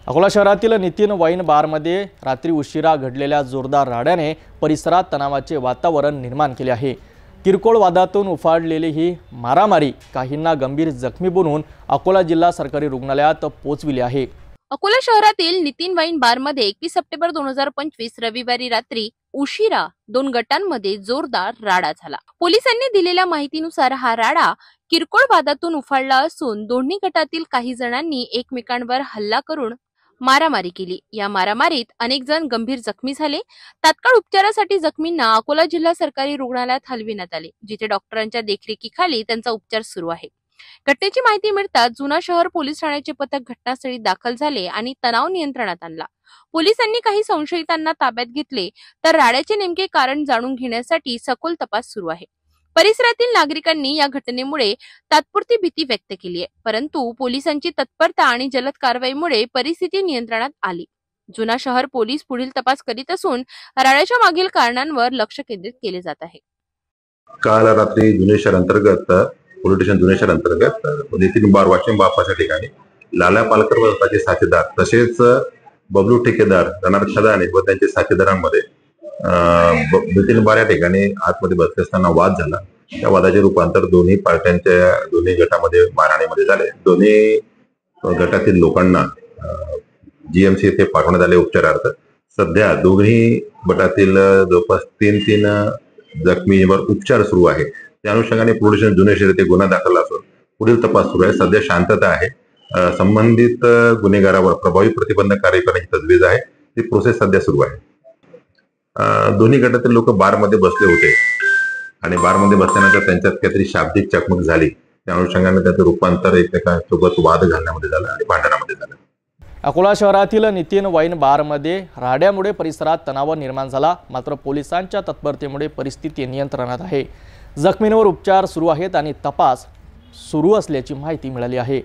अकोला शहरातील नितीन वाईन बारमध्ये रात्री उशिरा घडलेल्या जोरदार राड्याने परिसरात तणावाचे वातावरण निर्माण केले आहे। किरकोळ वादातून उफाळलेली ही मारामारी काहींना गंभीर जखमी बनवून अकोला जिल्हा सरकारी रुग्णालयात पोहोचविली आहे। अकोला शहरातील नितीन वाईन बारमध्ये 21 सप्टेंबर 2025 रविवारी रात्री उशिरा 2 गटांमध्ये जोरदार राडा झाला। पोलिसांनी दिलेल्या माहितीनुसार हा राडा किरकोळ वादातून उफाळला असून दोन्ही गटातील काही जणांनी एकमेकांवर हल्ला करून मारामारी केली। या मारामारीत अनेक जण गंभीर जखमी झाले। तात्काळ उपचारासाठी जखमींना अकोला जिल्हा सरकारी रुग्णालयात हलविण्यात आले, जिथे डॉक्टरांच्या देखरेखीखाली त्यांचा उपचार सुरू आहे। घटनेची माहिती मिळताच जुना शहर पोलीस ठाण्याचे पथक घटनास्थळी दाखल झाले आणि तणाव नियंत्रणात आणला। पोलिसांनी काही संशयितांना ताब्यात घेतले, तर राड्याचे नेमके कारण जाणून घेण्यासाठी सखोल तपास सुरू आहे। परिसरातील नागरिकांनी या घटनेमुळे तात्पुरती भीती व्यक्त केली आहे, परंतु पोलिसांची तत्परता आणि जलद कारवाईमुळे परिस्थिती नियंत्रणात आली। जुना शहर पोलीस पुढील तपास करीत असून राड्याच्या मागील कारणांवर लक्ष केंद्रित केले जात आहे। काल रात्री जुने शहर अंतर्गत पोलीस स्टेशन जुने शहर अंतर्गत नितीन बार वाशिम बापाच्या ठिकाणी लाला पालकर व त्याचे साथीदार तसेच बबलू ठेकेदार रणार्थ खदाने व त्यांच्या साथीदारांमध्ये नितीन बार या ठिकाणी आतमध्ये बसले असताना वाद झाला। त्या वादाचे रूपांतर दोन्ही पार्ट्यांच्या दोन्ही गटामध्ये मारहाणीमध्ये झाले। दोन्ही गटातील लोकांना जीएमसी येथे पाठवण्यात आले उपचारार्थ। सध्या दोन्ही गटातील जवळपास 3 जखमींवर उपचार सुरू आहे। त्या अनुषंगाने पोलीस स्टेशन जुने शहर येथे गुन्हा दाखल असून पुढील तपास सुरू आहे। सध्या शांतता आहे। संबंधित गुन्हेगारावर प्रभावी प्रतिबंधक कार्य करण्याची तजवीज आहे। ती प्रोसेस सध्या सुरू आहे। दोन्ही गटातील लोक बारमध्ये बसले होते आणि बारमध्ये बसल्यानंतर त्यांच्यात काहीतरी शाब्दिक चकमक झाली। त्या अनुषंगाने त्याचं रूपांतर एकमेकांसोबत वाद घालण्यामध्ये झालं आणि भांडणामध्ये झालं। अकोला शहरातील नितीन वाईन बारमध्ये राड्यामुळे परिसरात तणाव निर्माण झाला, मात्र पोलिसांच्या तत्परतेमुळे परिस्थिती नियंत्रणात आहे। जखमींवर उपचार सुरू आहेत आणि तपास सुरू असल्याची माहिती मिळाली आहे।